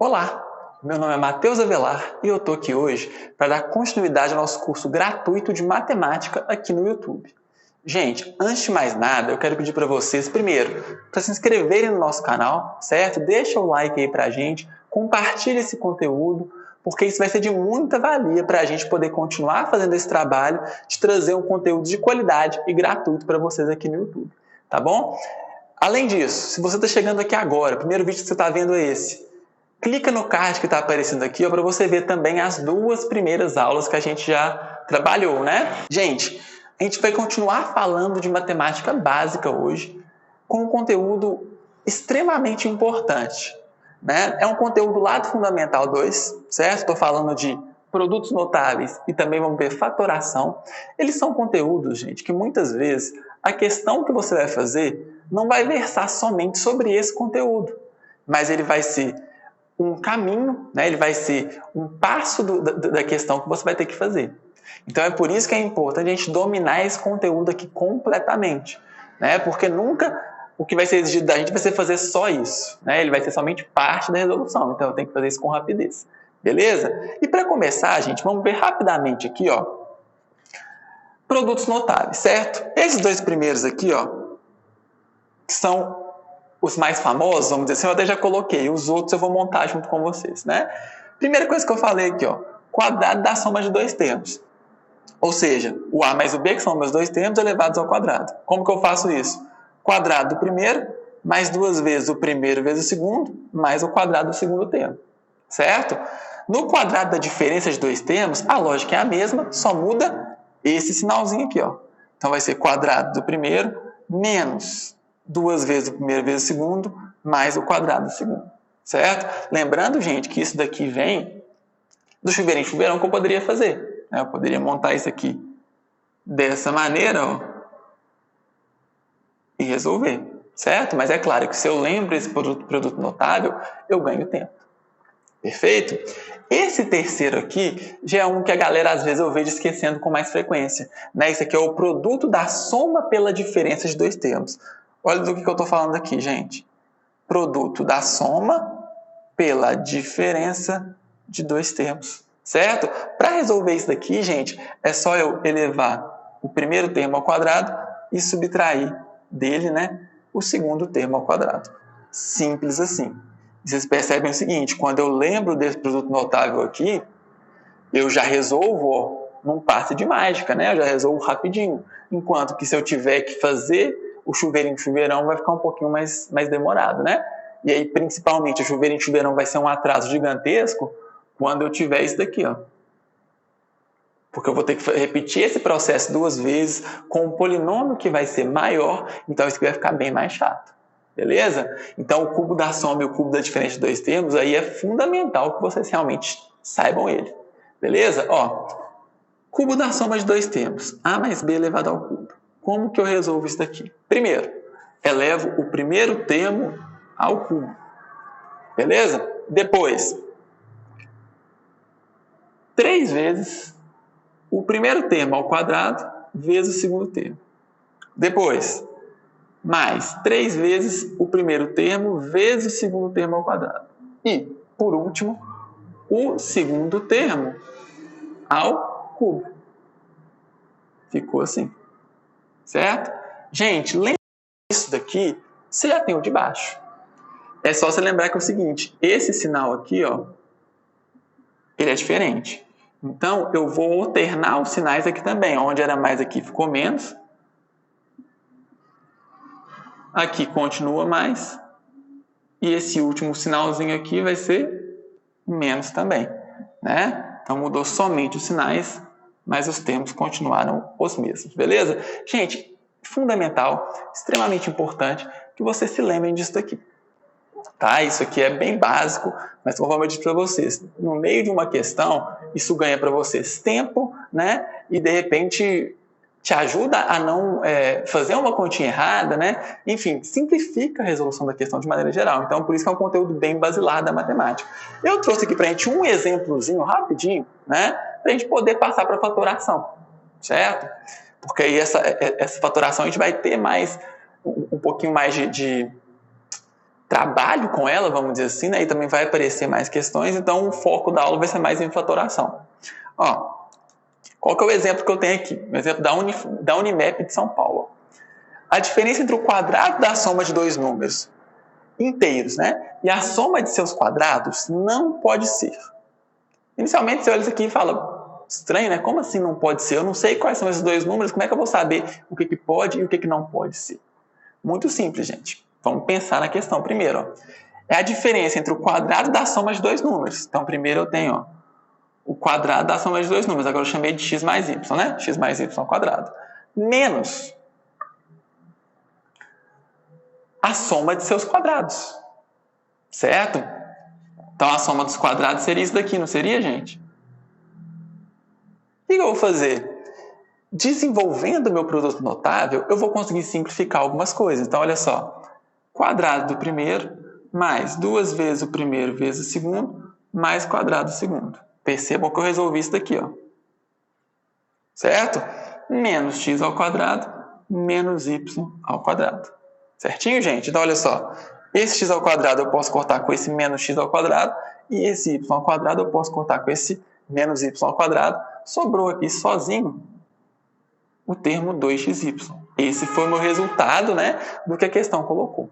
Olá, meu nome é Matheus Avelar e eu estou aqui hoje para dar continuidade ao nosso curso gratuito de matemática aqui no YouTube. Gente, antes de mais nada, eu quero pedir para vocês, primeiro, para se inscreverem no nosso canal, certo? Deixa o like aí para a gente, compartilhe esse conteúdo, porque isso vai ser de muita valia para a gente poder continuar fazendo esse trabalho de trazer um conteúdo de qualidade e gratuito para vocês aqui no YouTube, tá bom? Além disso, se você está chegando aqui agora, o primeiro vídeo que você está vendo é esse, clica no card que está aparecendo aqui para você ver também as duas primeiras aulas que a gente já trabalhou, né? Gente, a gente vai continuar falando de matemática básica hoje com um conteúdo extremamente importante, né? É um conteúdo lá do Fundamental 2, certo? Estou falando de produtos notáveis e também vamos ver fatoração. Eles são conteúdos, gente, que muitas vezes a questão que você vai fazer não vai versar somente sobre esse conteúdo, mas ele vai ser um caminho, né? Ele vai ser um passo da questão que você vai ter que fazer. Então é por isso que é importante a gente dominar esse conteúdo aqui completamente, né? Porque nunca o que vai ser exigido da gente vai ser fazer só isso, né? Ele vai ser somente parte da resolução, então eu tenho que fazer isso com rapidez, beleza? E para começar, gente, vamos ver rapidamente aqui, ó, produtos notáveis, certo? Esses dois primeiros aqui, ó, são os mais famosos, vamos dizer assim, eu até já coloquei, os outros eu vou montar junto com vocês, né? Primeira coisa que eu falei aqui, ó, quadrado da soma de dois termos. Ou seja, o A mais o B, que são meus dois termos, elevados ao quadrado. Como que eu faço isso? Quadrado do primeiro, mais duas vezes o primeiro vezes o segundo, mais o quadrado do segundo termo. Certo? No quadrado da diferença de dois termos, a lógica é a mesma, só muda esse sinalzinho aqui, ó. Então vai ser quadrado do primeiro menos duas vezes o primeiro vezes o segundo, mais o quadrado do segundo. Certo? Lembrando, gente, que isso daqui vem do chuveirinho chuveirão que eu poderia fazer. Eu poderia montar isso aqui dessa maneira, ó, e resolver, certo? Mas é claro que se eu lembro esse produto notável, eu ganho tempo. Perfeito? Esse terceiro aqui já é um que a galera às vezes eu vejo esquecendo com mais frequência, né? Esse aqui é o produto da soma pela diferença de dois termos. Olha do que eu estou falando aqui, gente. Produto da soma pela diferença de dois termos. Certo? Para resolver isso daqui, gente, é só eu elevar o primeiro termo ao quadrado e subtrair dele, né, o segundo termo ao quadrado. Simples assim. Vocês percebem o seguinte, quando eu lembro desse produto notável aqui, eu já resolvo, ó, num passe de mágica, né? Eu já resolvo rapidinho. Enquanto que se eu tiver que fazer o chuveirinho chuveirão, vai ficar um pouquinho mais demorado, né? E aí, principalmente, o chuveirinho chuveirão vai ser um atraso gigantesco quando eu tiver isso daqui, ó. Porque eu vou ter que repetir esse processo duas vezes com um polinômio que vai ser maior, então isso aqui vai ficar bem mais chato. Beleza? Então o cubo da soma e o cubo da diferença de dois termos aí é fundamental que vocês realmente saibam ele. Beleza? Ó, cubo da soma de dois termos, A mais B elevado ao cubo. Como que eu resolvo isso daqui? Primeiro, elevo o primeiro termo ao cubo. Beleza? Depois, 3 vezes o primeiro termo ao quadrado vezes o segundo termo. Depois, mais 3 vezes o primeiro termo vezes o segundo termo ao quadrado. E, por último, o segundo termo ao cubo. Ficou assim. Certo? Gente, lembra isso daqui, você já tem o de baixo. É só você lembrar que é o seguinte, esse sinal aqui, ó, ele é diferente. Então, eu vou alternar os sinais aqui também. Onde era mais aqui ficou menos. Aqui continua mais. E esse último sinalzinho aqui vai ser menos também, né? Então, mudou somente os sinais, mas os termos continuaram os mesmos, beleza? Gente, fundamental, extremamente importante que vocês se lembrem disso daqui. Tá? Isso aqui é bem básico, mas conforme eu disse para vocês, no meio de uma questão, isso ganha para vocês tempo, né? E de repente te ajuda a não fazer uma continha errada, né? Enfim, simplifica a resolução da questão de maneira geral. Então, por isso que é um conteúdo bem basilar da matemática. Eu trouxe aqui para a gente um exemplozinho rapidinho, né? Para a gente poder passar para a fatoração, certo? Porque aí essa fatoração a gente vai ter mais um pouquinho mais de trabalho com ela, vamos dizer assim, né? E também vai aparecer mais questões, então o foco da aula vai ser mais em fatoração. Ó, qual que é o exemplo que eu tenho aqui? O exemplo da Unimap de São Paulo. A diferença entre o quadrado da soma de dois números inteiros, né, e a soma de seus quadrados não pode ser. Inicialmente você olha isso aqui e fala, estranho, né? Como assim não pode ser? Eu não sei quais são esses dois números, como é que eu vou saber o que pode e o que não pode ser? Muito simples, gente. Vamos pensar na questão primeiro. Ó. É a diferença entre o quadrado da soma de dois números. Então, primeiro eu tenho ó, o quadrado da soma de dois números. Agora eu chamei de x mais y, né? X mais y ao quadrado. Menos a soma de seus quadrados. Certo? Então, a soma dos quadrados seria isso daqui, não seria, gente? O que eu vou fazer? Desenvolvendo meu produto notável, eu vou conseguir simplificar algumas coisas. Então, olha só. Quadrado do primeiro mais 2 vezes o primeiro vezes o segundo mais quadrado do segundo. Percebam que eu resolvi isso daqui, ó. Certo? Menos x ao quadrado menos y ao quadrado. Certinho, gente? Então, olha só. Esse x ao quadrado eu posso cortar com esse menos x ao quadrado e esse y ao quadrado eu posso cortar com esse menos y ao quadrado. Sobrou aqui sozinho o termo 2xy. Esse foi o meu resultado, né, do que a questão colocou.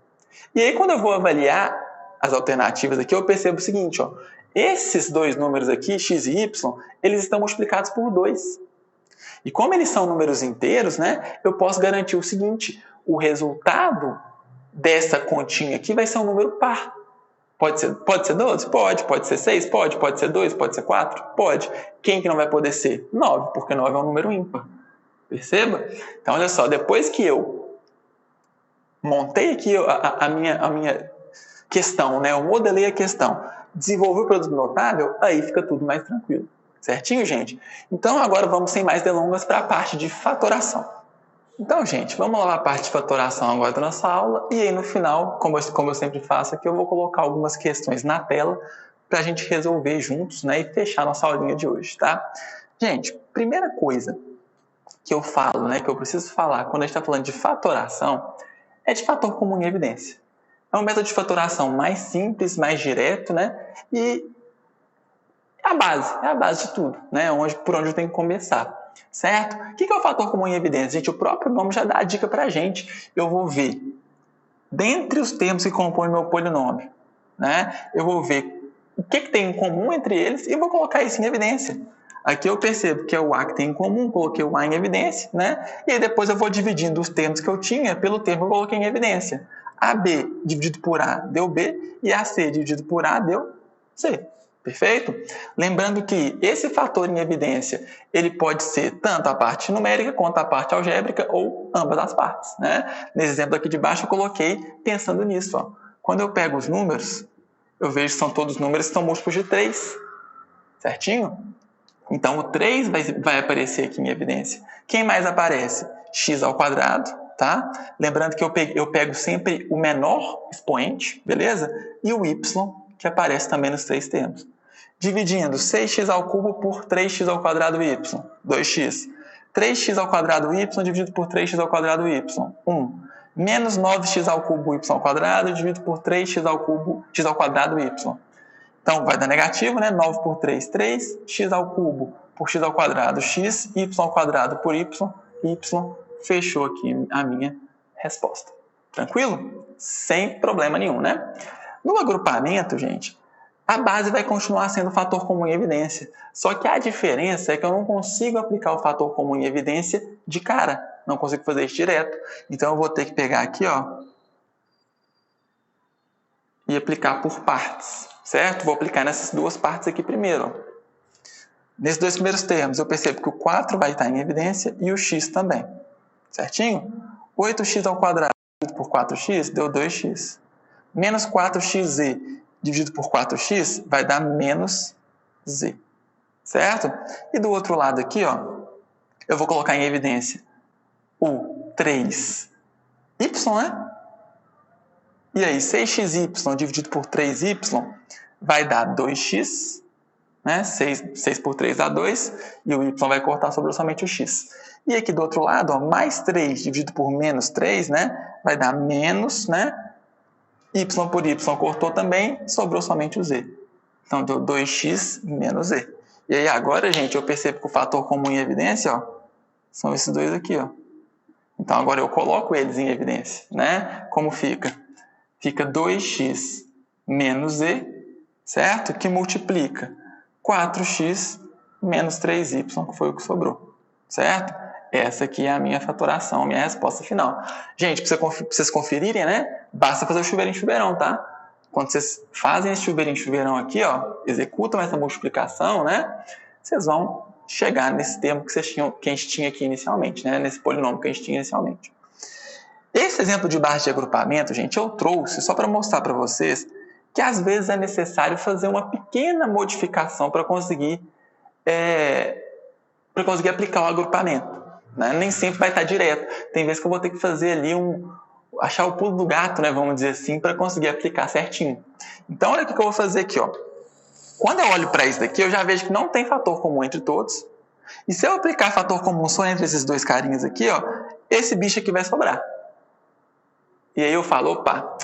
E aí, quando eu vou avaliar as alternativas aqui, eu percebo o seguinte, ó, esses dois números aqui, x e y, eles estão multiplicados por 2. E como eles são números inteiros, né, eu posso garantir o seguinte, o resultado dessa continha aqui vai ser um número par. Pode ser 12? Pode. Pode ser 6? Pode ser 2? Pode ser 4? Pode. Quem que não vai poder ser? 9, porque 9 é um número ímpar. Perceba? Então, olha só, depois que eu montei aqui a minha questão, né? Eu modelei a questão, desenvolvi o produto notável, aí fica tudo mais tranquilo. Certinho, gente? Então, agora vamos, sem mais delongas, para a parte de fatoração. Então, gente, vamos lá na parte de fatoração agora da nossa aula. E aí, no final, como eu sempre faço aqui, eu vou colocar algumas questões na tela para a gente resolver juntos, né? E fechar nossa aulinha de hoje, tá? Gente, primeira coisa que eu falo, né, que eu preciso falar quando a gente está falando de fatoração, é de fator comum em evidência. É um método de fatoração mais simples, mais direto, né, e é a base de tudo, né, por onde eu tenho que começar, certo? O que é o fator comum em evidência? Gente, o próprio nome já dá a dica para a gente. Eu vou ver, dentre os termos que compõem meu polinômio, né, eu vou ver o que tem em comum entre eles e vou colocar isso em evidência. Aqui eu percebo que é o A que tem em comum, coloquei o A em evidência, né? E aí depois eu vou dividindo os termos que eu tinha pelo termo que eu coloquei em evidência. AB dividido por A deu B e AC dividido por A deu C. Perfeito? Lembrando que esse fator em evidência, ele pode ser tanto a parte numérica quanto a parte algébrica ou ambas as partes, né? Nesse exemplo aqui de baixo eu coloquei pensando nisso, ó. Quando eu pego os números, eu vejo que são todos números que são múltiplos de 3. Certinho? Então, o 3 vai aparecer aqui em evidência. Quem mais aparece? X ao quadrado, tá? Lembrando que eu pego sempre o menor expoente, beleza? E o y, que aparece também nos três termos. Dividindo 6x ao cubo por 3x ao quadrado y, 2x. 3x ao quadrado y dividido por 3x ao quadrado y, 1. Menos 9x ao cubo y ao quadrado dividido por 3x ao cubo x ao quadrado y. Então, vai dar negativo, né? 9 por 3, 3. X ao cubo por x ao quadrado, x. Y ao quadrado por y. Y. Fechou aqui a minha resposta. Tranquilo? Sem problema nenhum, né? No agrupamento, gente, a base vai continuar sendo o fator comum em evidência. Só que a diferença é que eu não consigo aplicar o fator comum em evidência de cara. Não consigo fazer isso direto. Então, eu vou ter que pegar aqui, ó, e aplicar por partes. Certo? Vou aplicar nessas duas partes aqui primeiro. Nesses dois primeiros termos, eu percebo que o 4 vai estar em evidência e o x também. Certinho? 8x ao quadrado dividido por 4x deu 2x. Menos 4xz dividido por 4x vai dar menos z. Certo? E do outro lado aqui, ó, eu vou colocar em evidência o 3y, né? E aí, 6xy dividido por 3y vai dar 2x, né? 6 por 3 dá 2, e o y vai cortar, sobrou somente o x. E aqui do outro lado, ó, mais 3 dividido por menos 3, né? Vai dar menos, né? y por y cortou também, sobrou somente o z. Então, deu 2x menos z. E aí, agora, gente, eu percebo que o fator comum em evidência, ó, são esses dois aqui, ó. Então, agora eu coloco eles em evidência, né? Como fica? Fica 2x menos z, certo? Que multiplica 4x menos 3y, que foi o que sobrou, certo? Essa aqui é a minha fatoração, a minha resposta final. Gente, para vocês conferirem, né? Basta fazer o chuveirinho chuveirão, tá? Quando vocês fazem esse chuveirinho chuveirão aqui, ó, executam essa multiplicação, né? Vocês vão chegar nesse termo que a gente tinha aqui inicialmente, né? Nesse polinômio que a gente tinha inicialmente. Esse exemplo de base de agrupamento, gente, eu trouxe só para mostrar para vocês que às vezes é necessário fazer uma pequena modificação para conseguir aplicar o agrupamento, né? Nem sempre vai estar direto. Tem vezes que eu vou ter que fazer ali achar o pulo do gato, né, vamos dizer assim, para conseguir aplicar certinho. Então, olha o que eu vou fazer aqui, ó. Quando eu olho para isso daqui, eu já vejo que não tem fator comum entre todos. E se eu aplicar fator comum só entre esses dois carinhas aqui, ó, esse bicho aqui vai sobrar. E aí eu falo, opa,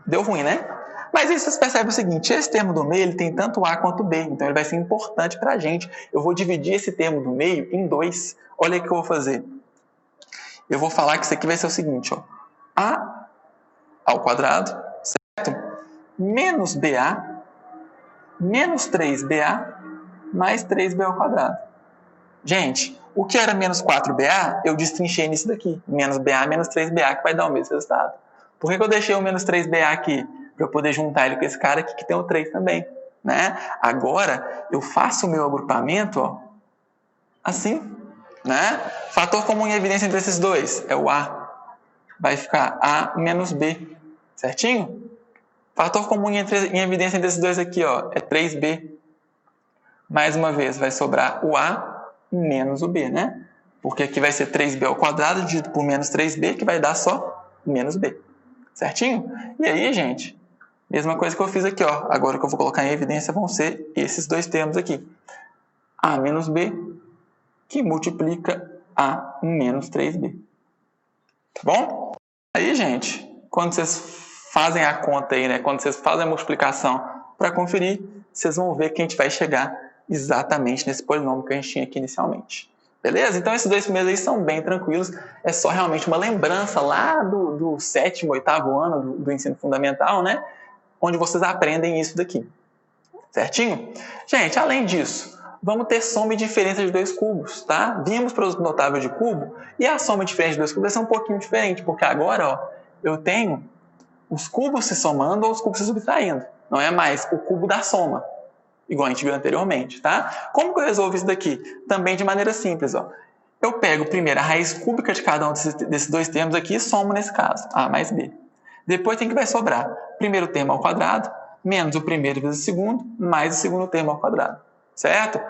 deu ruim, né? Mas aí vocês percebem o seguinte, esse termo do meio ele tem tanto A quanto B, então ele vai ser importante para a gente. Eu vou dividir esse termo do meio em 2. Olha o que eu vou fazer. Eu vou falar que isso aqui vai ser o seguinte, ó, A ao quadrado, certo? Menos BA, menos 3BA, mais 3B ao quadrado. Gente, o que era menos 4BA, eu destrinchei nisso daqui. Menos BA, menos 3BA, que vai dar o mesmo resultado. Por que eu deixei o menos 3BA aqui? Para eu poder juntar ele com esse cara aqui que tem o 3 também, né? Agora, eu faço o meu agrupamento, ó, assim, né? Fator comum em evidência entre esses dois é o A. Vai ficar A menos B, certinho? Fator comum em evidência entre esses dois aqui, ó, é 3B. Mais uma vez, vai sobrar o A menos o B, né? Porque aqui vai ser 3B ao quadrado dividido por menos 3B, que vai dar só menos B. Certinho? E aí, gente, mesma coisa que eu fiz aqui, ó. Agora que eu vou colocar em evidência vão ser esses dois termos aqui. A menos B, que multiplica A menos 3B. Tá bom? Aí, gente, quando vocês fazem a conta aí, né? Quando vocês fazem a multiplicação para conferir, vocês vão ver que a gente vai chegar exatamente nesse polinômio que a gente tinha aqui inicialmente. Beleza? Então, esses dois primeiros aí são bem tranquilos. É só realmente uma lembrança lá do 7º, 8º ano do ensino fundamental, né? Onde vocês aprendem isso daqui. Certinho? Gente, além disso, vamos ter soma e diferença de dois cubos, tá? Vimos para o notável de cubo e a soma e diferença de dois cubos vai ser um pouquinho diferente, porque agora, ó, eu tenho os cubos se somando ou os cubos se subtraindo. Não é mais o cubo da soma, igual a gente viu anteriormente, tá? Como que eu resolvo isso daqui? Também de maneira simples, ó. Eu pego primeiro a raiz cúbica de cada um desses dois termos aqui e somo nesse caso, A mais B. Depois tem que vai sobrar primeiro termo ao quadrado, menos o primeiro vezes o segundo, mais o segundo termo ao quadrado, certo?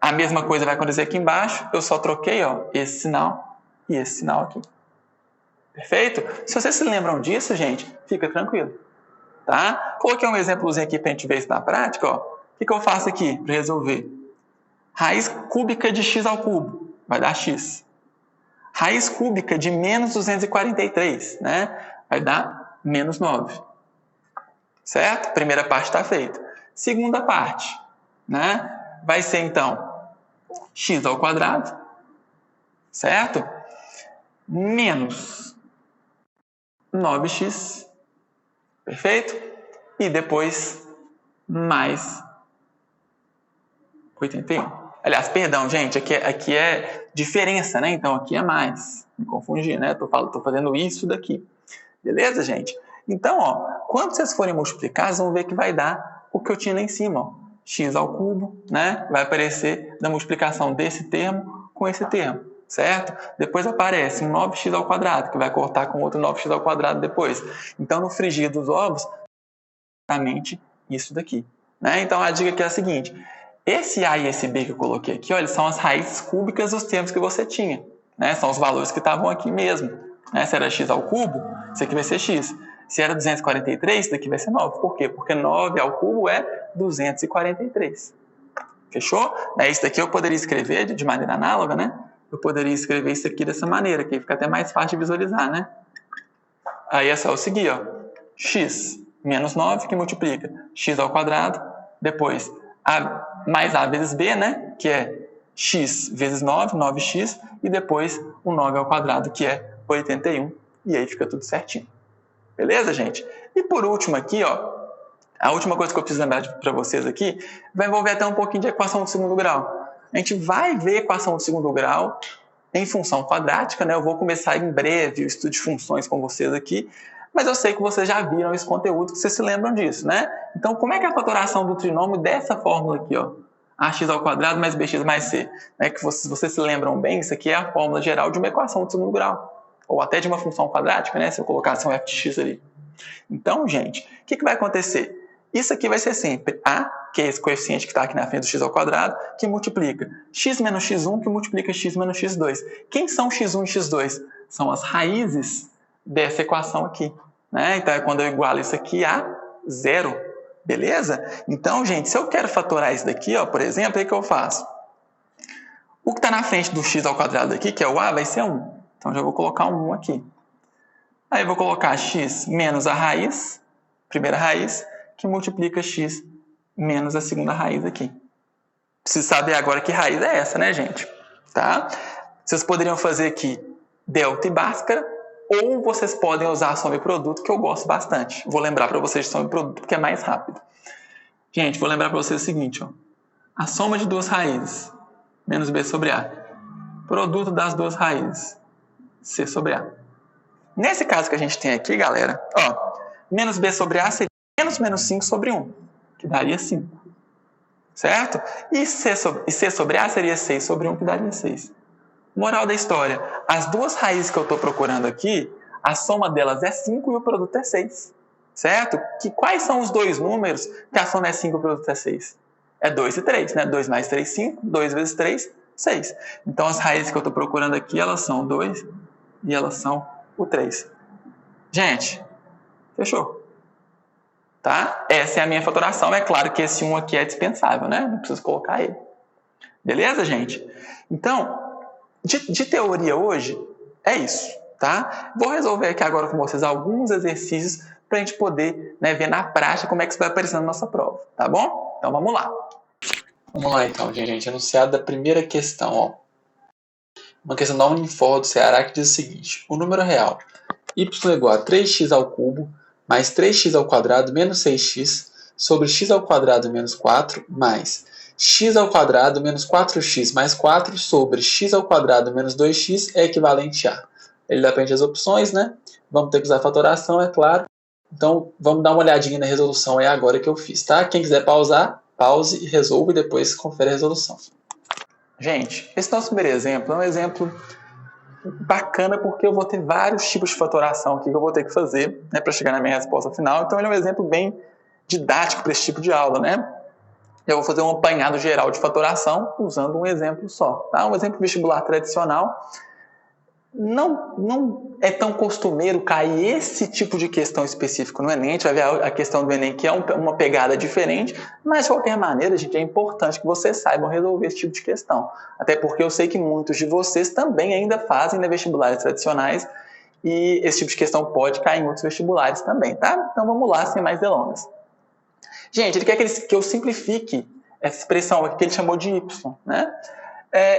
A mesma coisa vai acontecer aqui embaixo, eu só troquei, ó, esse sinal e esse sinal aqui. Perfeito? Se vocês se lembram disso, gente, fica tranquilo, tá? Coloquei um exemplozinho aqui para a gente ver isso na prática, ó. O que eu faço aqui para resolver? Raiz cúbica de x ao cubo vai dar x. Raiz cúbica de menos 243, né? Vai dar menos 9. Certo? Primeira parte está feita. Segunda parte, né? Vai ser, então, x ao quadrado, certo? Menos 9x, perfeito? E depois mais 81. Aliás, perdão, gente, aqui é diferença, né? Então, aqui é mais. Me confundi, né? Tô fazendo isso daqui. Beleza, gente? Então, ó, quando vocês forem multiplicar, vocês vão ver que vai dar o que eu tinha lá em cima, ó. X ao cubo, né? Vai aparecer na multiplicação desse termo com esse termo, certo? Depois aparece um 9x ao quadrado, que vai cortar com outro 9x ao quadrado depois. Então, no frigir dos ovos, exatamente isso daqui, né? Então, a dica aqui é a seguinte: esse A e esse B que eu coloquei aqui, ó, eles são as raízes cúbicas dos termos que você tinha, né? São os valores que estavam aqui mesmo, né? Se era x ao cubo, isso aqui vai ser x. Se era 243, isso daqui vai ser 9. Por quê? Porque 9 ao cubo é 243. Fechou? Isso daqui eu poderia escrever de maneira análoga, né? Eu poderia escrever isso aqui dessa maneira, que fica até mais fácil de visualizar, né? Aí é só eu seguir, ó. x menos 9, que multiplica x ao quadrado, depois a mais a vezes b, né, que é x vezes 9, 9x, e depois o 9 ao quadrado, que é 81, e aí fica tudo certinho. Beleza, gente? E por último aqui, ó, a última coisa que eu preciso lembrar para vocês aqui vai envolver até um pouquinho de equação de segundo grau. A gente vai ver equação de segundo grau em função quadrática, né? Eu vou começar em breve o estudo de funções com vocês aqui, mas eu sei que vocês já viram esse conteúdo, que vocês se lembram disso, né? Então, como é que é a fatoração do trinômio dessa fórmula aqui, ó? ax ao quadrado mais bx mais c. Né? Que vocês se lembram bem, isso aqui é a fórmula geral de uma equação de segundo grau, ou até de uma função quadrática, né? Se eu colocasse um f de x ali. Então, gente, o que vai acontecer? Isso aqui vai ser sempre a, que é esse coeficiente que está aqui na frente do x ao quadrado, que multiplica x menos x1, que multiplica x menos x2. Quem são x1 e x2? São as raízes dessa equação aqui. Né? Então, é quando eu igualo isso aqui a zero. Beleza? Então, gente, se eu quero fatorar isso daqui, ó, por exemplo, o que eu faço? O que está na frente do x ao quadrado aqui, que é o a, vai ser 1. Então, já vou colocar um 1 aqui. Aí eu vou colocar x menos a raiz, primeira raiz, que multiplica x menos a segunda raiz aqui. Preciso saber agora que raiz é essa, né, gente? Tá? Vocês poderiam fazer aqui delta e bhaskara, ou vocês podem usar a soma e produto, que eu gosto bastante. Vou lembrar para vocês de soma e produto, porque é mais rápido. Gente, vou lembrar para vocês o seguinte, ó. A soma de duas raízes, menos b sobre a. Produto das duas raízes, c sobre a. Nesse caso que a gente tem aqui, galera, ó, menos b sobre a seria menos 5 sobre 1, que daria 5. Certo? E c sobre a seria 6 sobre 1, que daria 6. Moral da história, as duas raízes que eu estou procurando aqui, a soma delas é 5 e o produto é 6. Certo? Quais são os dois números que a soma é 5 e o produto é 6? É 2 e 3, né? 2 mais 3, 5. 2 vezes 3, 6. Então, as raízes que eu estou procurando aqui, elas são 2 e elas são o 3. Gente, fechou. Tá? Essa é a minha fatoração. É claro que esse 1 aqui é dispensável, né? Não preciso colocar ele. Beleza, gente? Então, de teoria hoje, é isso, tá? Vou resolver aqui agora com vocês alguns exercícios para a gente poder, né, ver na prática como é que isso vai aparecer na nossa prova, tá bom? Então, vamos lá. Vamos lá, então, gente. Enunciado da primeira questão, ó. Uma questão da Unifor do Ceará que diz o seguinte. O número real y igual a 3x ao cubo mais 3x ao quadrado menos 6x sobre x ao quadrado menos 4 mais x ao quadrado menos 4x mais 4 sobre x ao quadrado menos 2x é equivalente a. Ele depende das opções, né? Vamos ter que usar a fatoração, é claro. Então, vamos dar uma olhadinha na resolução aí agora que eu fiz, tá? Quem quiser pausar, pause e resolva e depois confere a resolução. Gente, esse nosso primeiro exemplo é um exemplo bacana porque eu vou ter vários tipos de fatoração aqui que eu vou ter que fazer, né, para chegar na minha resposta final. Então, ele é um exemplo bem didático para esse tipo de aula, né? Eu vou fazer um apanhado geral de fatoração usando um exemplo só, tá? Um exemplo vestibular tradicional. Não é tão costumeiro cair esse tipo de questão específico no Enem. A gente vai ver a questão do Enem, que é uma pegada diferente, mas de qualquer maneira, gente, é importante que vocês saibam resolver esse tipo de questão. Até porque eu sei que muitos de vocês também ainda fazem, né, vestibulares tradicionais, e esse tipo de questão pode cair em outros vestibulares também, tá? Então vamos lá, sem mais delongas. Gente, ele quer que eu simplifique essa expressão aqui que ele chamou de y, né?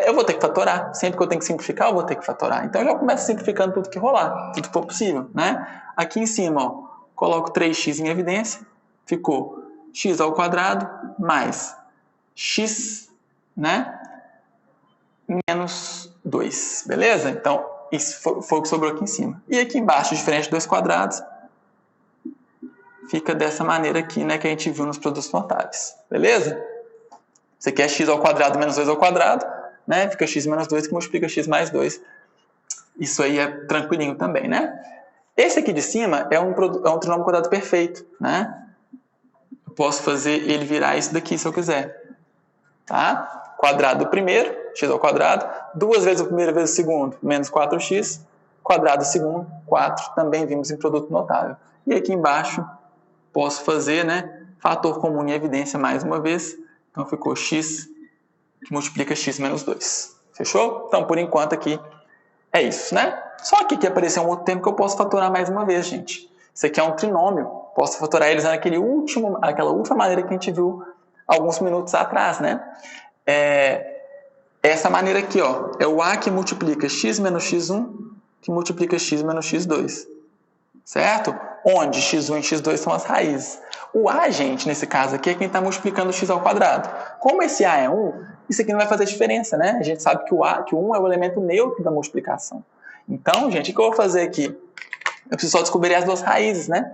Eu vou ter que fatorar. Sempre que eu tenho que simplificar, eu vou ter que fatorar. Então, eu já começo simplificando tudo que rolar, tudo que for possível, né? Aqui em cima, ó, coloco 3x em evidência. Ficou x ao quadrado mais x, né? Menos 2, beleza? Então, isso foi o que sobrou aqui em cima. E aqui embaixo, diferente de 2 quadrados, fica dessa maneira aqui, né? Que a gente viu nos produtos notáveis, beleza? Isso aqui é x ao quadrado menos 2 ao quadrado, né? Fica x menos 2 que multiplica x mais 2. Isso aí é tranquilinho também, né? Esse aqui de cima é um trinômio quadrado perfeito, né? Eu posso fazer ele virar isso daqui se eu quiser. Tá? Quadrado do primeiro, x ao quadrado. 2 vezes o primeiro vezes o segundo, menos 4x. Quadrado do segundo, 4. Também vimos em produto notável. E aqui embaixo, posso fazer, né? Fator comum em evidência mais uma vez. Então, ficou x que multiplica x menos 2. Fechou? Então, por enquanto aqui é isso, né? Só que aqui apareceu um outro termo que eu posso fatorar mais uma vez, gente. Isso aqui é um trinômio. Posso fatorar eles naquela última maneira que a gente viu alguns minutos atrás, né? Essa maneira aqui, ó, é o A que multiplica x menos x1 que multiplica x menos x2. Certo? Onde x1 e x2 são as raízes. O A, gente, nesse caso aqui, é quem está multiplicando x ao quadrado. Como esse A é 1, isso aqui não vai fazer diferença, né? A gente sabe que que o 1 é o elemento neutro da multiplicação. Então, gente, o que eu vou fazer aqui? Eu preciso só descobrir as duas raízes, né?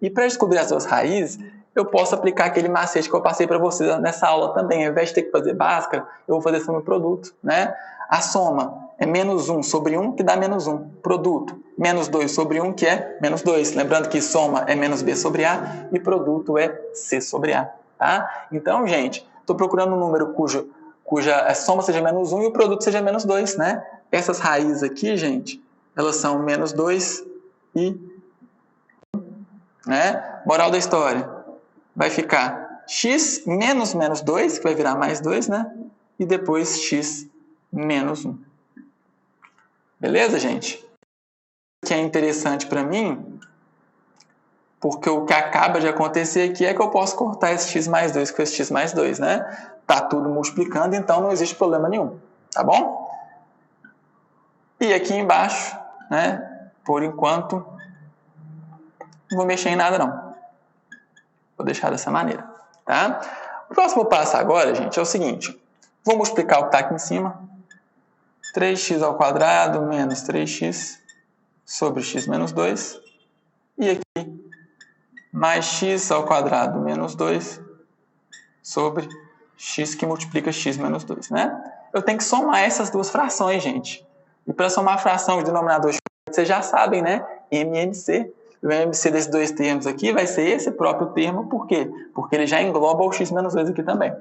E para descobrir as duas raízes, eu posso aplicar aquele macete que eu passei para vocês nessa aula também. Ao invés de ter que fazer Bhaskara, eu vou fazer soma e produto, né? A soma é menos 1 sobre 1, que dá menos 1. Produto, menos 2 sobre 1, que é menos 2. Lembrando que soma é menos b sobre a e produto é c sobre a. Tá? Então, gente, estou procurando um número cuja soma seja menos 1 e o produto seja menos 2. Né? Essas raízes aqui, gente, elas são menos 2 e 1. Né? Moral da história. Vai ficar x menos menos 2, que vai virar mais 2, né? E depois x menos 1. Beleza, gente? O que é interessante para mim, porque o que acaba de acontecer aqui é que eu posso cortar esse x mais 2 com esse x mais 2, né? Tá tudo multiplicando, então não existe problema nenhum, tá bom? E aqui embaixo, né? Por enquanto, não vou mexer em nada não. Vou deixar dessa maneira, tá? O próximo passo agora, gente, é o seguinte. Vou multiplicar o que está aqui em cima. 3x ao quadrado menos 3x sobre x menos 2. E aqui, mais x ao quadrado menos 2 sobre x que multiplica x menos 2, né? Eu tenho que somar essas duas frações, gente. E para somar a fração e denominador, vocês já sabem, né? MMC. O MMC desses dois termos aqui vai ser esse próprio termo, por quê? Porque ele já engloba o x menos 2 aqui também,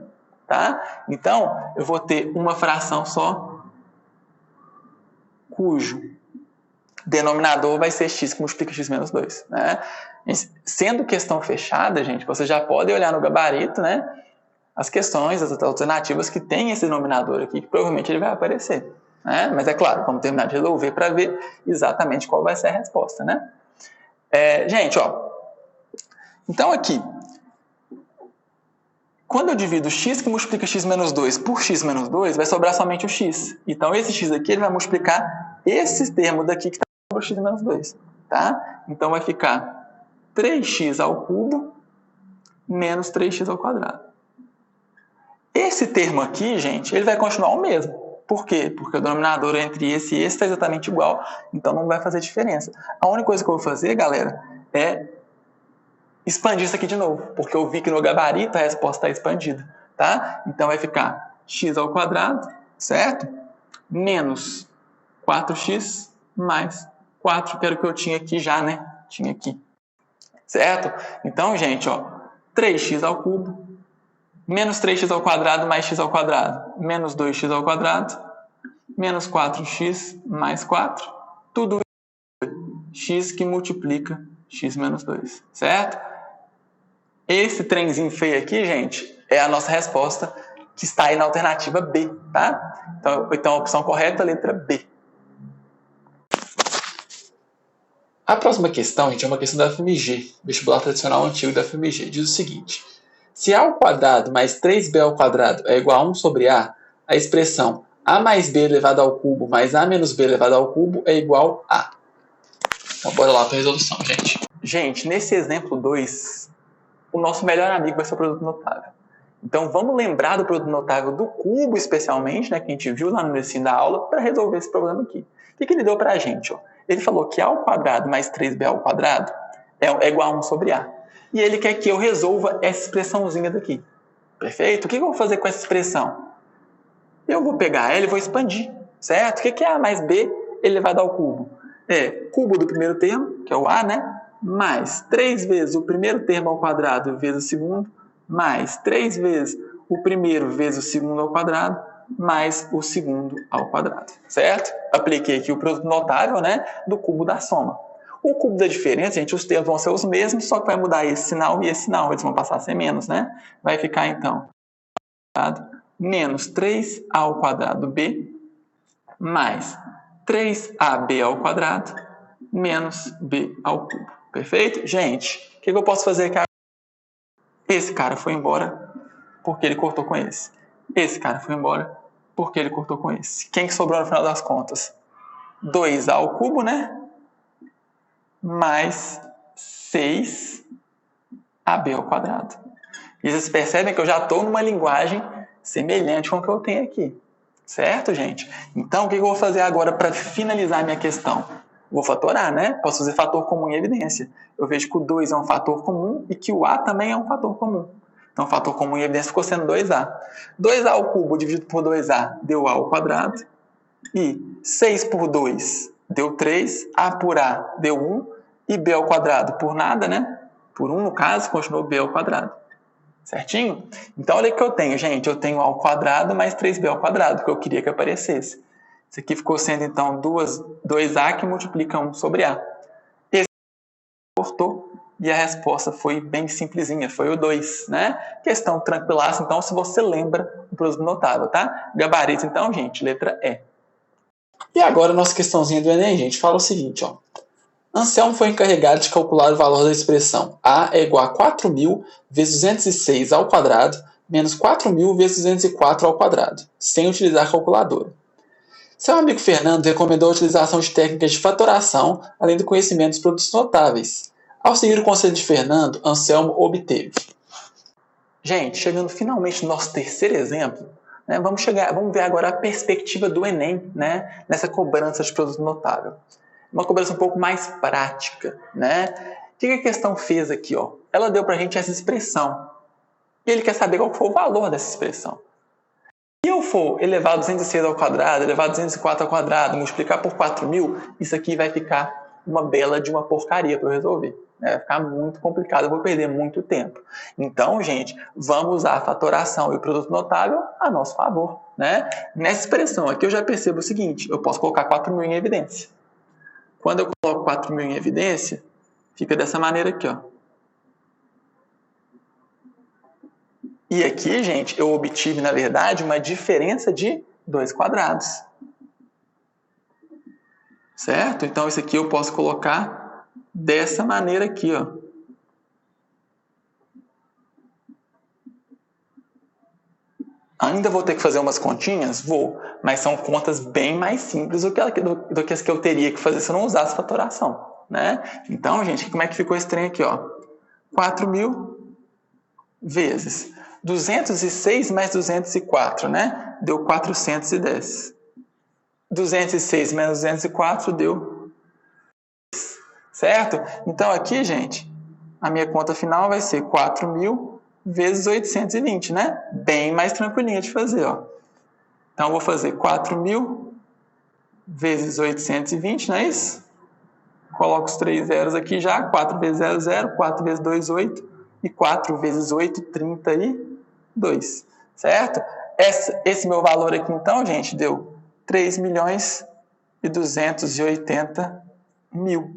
tá? Então, eu vou ter uma fração só, cujo denominador vai ser x que multiplica x menos 2. Né? Sendo questão fechada, gente, você já pode olhar no gabarito, né, as questões, as alternativas que tem esse denominador aqui, que provavelmente ele vai aparecer. Né? Mas é claro, vamos terminar de resolver para ver exatamente qual vai ser a resposta. Né? Gente, ó, então aqui, quando eu divido x que multiplica x menos 2 por x menos 2, vai sobrar somente o x. Então, esse x aqui ele vai multiplicar esse termo daqui que está sobre o x menos 2. Tá? Então, vai ficar 3x ao cubo menos 3x ao quadrado. Esse termo aqui, gente, ele vai continuar o mesmo. Por quê? Porque o denominador entre esse e esse está exatamente igual, então não vai fazer diferença. A única coisa que eu vou fazer, galera, é expandir isso aqui de novo, porque eu vi que no gabarito a resposta está expandida, tá? Então vai ficar x ao quadrado, certo? Menos 4x mais 4, que era o que eu tinha aqui já, né? Tinha aqui, certo? Então, gente, ó, 3x ao cubo, menos 3x ao quadrado mais x ao quadrado, menos 2x ao quadrado, menos 4x mais 4, tudo x que multiplica x menos 2, certo? Esse trenzinho feio aqui, gente, é a nossa resposta que está aí na alternativa B, tá? Então a opção correta é a letra B. A próxima questão, gente, é uma questão da FMG, vestibular tradicional antigo da FMG. Diz o seguinte: se A ao quadrado mais 3B ao quadrado é igual a 1 sobre A expressão A mais B elevado ao cubo mais A menos B elevado ao cubo é igual a... Então, bora lá para a resolução, gente. Gente, nesse exemplo 2, o nosso melhor amigo vai ser o produto notável. Então, vamos lembrar do produto notável do cubo, especialmente, né, que a gente viu lá no início da aula, para resolver esse problema aqui. O que ele deu para a gente? Ó? Ele falou que A ao quadrado mais 3B ao quadrado é igual a 1 sobre A. E ele quer que eu resolva essa expressãozinha daqui. Perfeito? O que eu vou fazer com essa expressão? Eu vou pegar ela e vou expandir, certo? O que é A mais B elevado ao cubo? É cubo do primeiro termo, que é o A, né? Mais 3 vezes o primeiro termo ao quadrado vezes o segundo, mais 3 vezes o primeiro vezes o segundo ao quadrado, mais o segundo ao quadrado, certo? Apliquei aqui o produto notável, né, do cubo da soma. O cubo da diferença, gente, os termos vão ser os mesmos, só que vai mudar esse sinal e esse sinal, eles vão passar a ser menos, né? Vai ficar, então, menos 3a ao quadrado b, mais 3ab ao quadrado, menos b ao cubo. Perfeito? Gente, o que eu posso fazer aqui agora? Esse cara foi embora porque ele cortou com esse. Esse cara foi embora porque ele cortou com esse. Quem que sobrou no final das contas? 2a ao cubo, né? Mais 6ab ao quadrado. E vocês percebem que eu já estou numa linguagem semelhante com o que eu tenho aqui. Certo, gente? Então, o que eu vou fazer agora para finalizar a minha questão? Vou fatorar, né? Posso fazer fator comum em evidência. Eu vejo que o 2 é um fator comum e que o a também é um fator comum. Então, o fator comum em evidência ficou sendo 2a. 2a ao cubo dividido por 2a deu a ao quadrado. E 6 por 2 deu 3. A por a deu 1. E b ao quadrado por nada, né? Por 1 no caso, continuou b ao quadrado. Certinho? Então, olha o que eu tenho, gente. Eu tenho a ao quadrado mais 3b ao quadrado, que eu queria que aparecesse. Isso aqui ficou sendo, então, 2a que multiplica 1 sobre a. Esse cortou e a resposta foi bem simplesinha, foi o 2, né? Questão tranquilaça, então, se você lembra o produto notável, tá? Gabarito, então, gente, letra E. E agora, nossa questãozinha do Enem, gente, fala o seguinte, ó. Anselmo foi encarregado de calcular o valor da expressão a é igual a 4.000 vezes 206 ao quadrado menos 4.000 vezes 204 ao quadrado, sem utilizar calculadora. Seu amigo Fernando recomendou a utilização de técnicas de fatoração, além do conhecimento dos produtos notáveis. Ao seguir o conselho de Fernando, Anselmo obteve. Gente, chegando finalmente no nosso terceiro exemplo, né, vamos ver agora a perspectiva do Enem, né, nessa cobrança de produto notável. Uma cobrança um pouco mais prática, né? O que a questão fez aqui, ó? Ela deu para a gente essa expressão. E ele quer saber qual foi o valor dessa expressão. Se eu for elevar 206 ao quadrado, elevar 204 ao quadrado, multiplicar por 4.000, isso aqui vai ficar uma bela de uma porcaria para eu resolver. Vai ficar muito complicado, eu vou perder muito tempo. Então, gente, vamos usar a fatoração e o produto notável a nosso favor, né? Nessa expressão aqui eu já percebo o seguinte, eu posso colocar 4.000 em evidência. Quando eu coloco 4.000 em evidência, fica dessa maneira aqui, ó. E aqui, gente, eu obtive, na verdade, uma diferença de 2 quadrados. Certo? Então, isso aqui eu posso colocar dessa maneira aqui, ó. Ainda vou ter que fazer umas continhas? Vou, mas são contas bem mais simples do que as que eu teria que fazer se eu não usasse fatoração, né? Então, gente, como é que ficou esse trem aqui, ó? 4.000 vezes 206 mais 204, né? Deu 410. 206 menos 204 deu... Certo? Então, aqui, gente, a minha conta final vai ser 4.000 vezes 820, né? Bem mais tranquilinha de fazer, ó. Então, eu vou fazer 4.000 vezes 820, não é isso? Coloco os 3 zeros aqui já. 4 vezes 0, 0. 4 vezes 2, 8. E 4 vezes 8, 32. Certo? Esse meu valor aqui, então, gente, deu 3.280.000.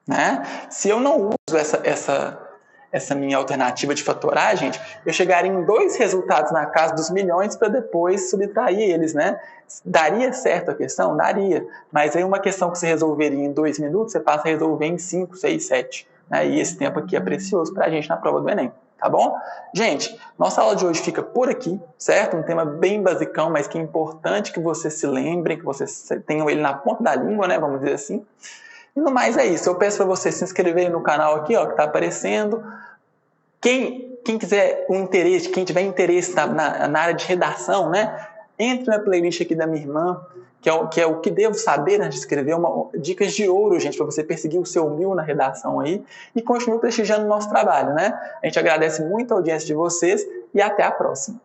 Né? Se eu não uso essa minha alternativa de fatorar, gente, eu chegaria em 2 resultados na casa dos milhões para depois subtrair eles, né? Daria certo a questão? Daria. Mas aí uma questão que você resolveria em 2 minutos, você passa a resolver em 5, 6, 7. Né? E esse tempo aqui é precioso para a gente na prova do Enem. Tá bom? Gente, nossa aula de hoje fica por aqui, certo? Um tema bem basicão, mas que é importante que vocês se lembrem, que vocês tenham ele na ponta da língua, né? Vamos dizer assim. E no mais é isso. Eu peço para vocês se inscreverem no canal aqui, ó, que está aparecendo. Quem quiser um interesse, quem tiver interesse na área de redação, né? Entre na playlist aqui da minha irmã, que é o que devo saber antes de escrever, dicas de ouro, gente, para você perseguir o seu 1000 na redação aí e continue prestigiando o nosso trabalho, né? A gente agradece muito a audiência de vocês e até a próxima.